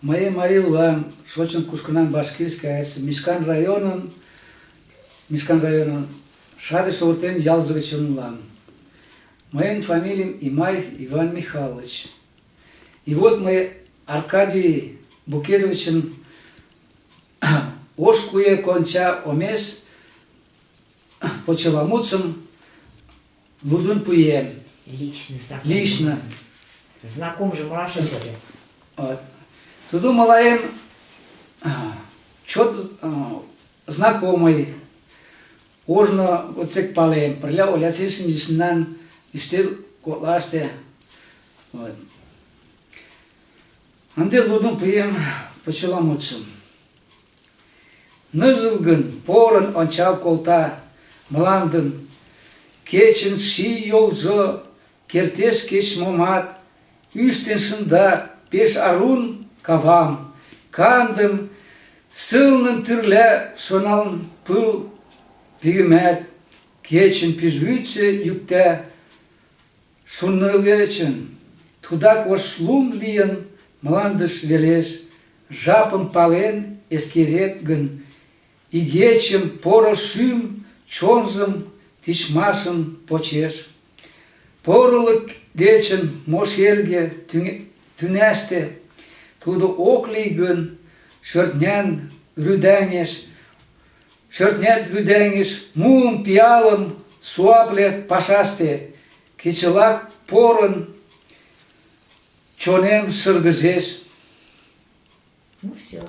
Мые Мария улам, шочын кушкынам Башкирская, Мишкан районын Шадыш Ортен Ялзыгычын улам. Моим фамилиям Имаев Иван Михайлович. И вот мы Аркадий Букедовичын ошкуе конча омес почеламутсым лудын пуем. Лично знаком. Лично. Знаком же младший годы. Вот. Туду малаем чот знакомый. Ожно вот цек палем. Прля олясишн лишнан иштел котлаште. Вот. Анде лудын пуем почеламутсым. Нызылгын порын ончал колта мландым. Кечын ши йолжо кертеш кеч момат. Үстен шында пеш арун кавам. Кандым сылнын түрлі соналын пыл пигмет. Кечын пижвütse юкте шунны вечен. Тудак ошлум лийын мландыш велеш. Жапым пален эскерет гын. Игечым поро шӱм чонжым тичмашын почеш. Порылык дечын мо шерге тӱняште тудо ок лий гын, шӧртнян рӱдаҥеш, муым пиалым суапле пашаште, кечылак порын чонем шыргыжеш. Ну все.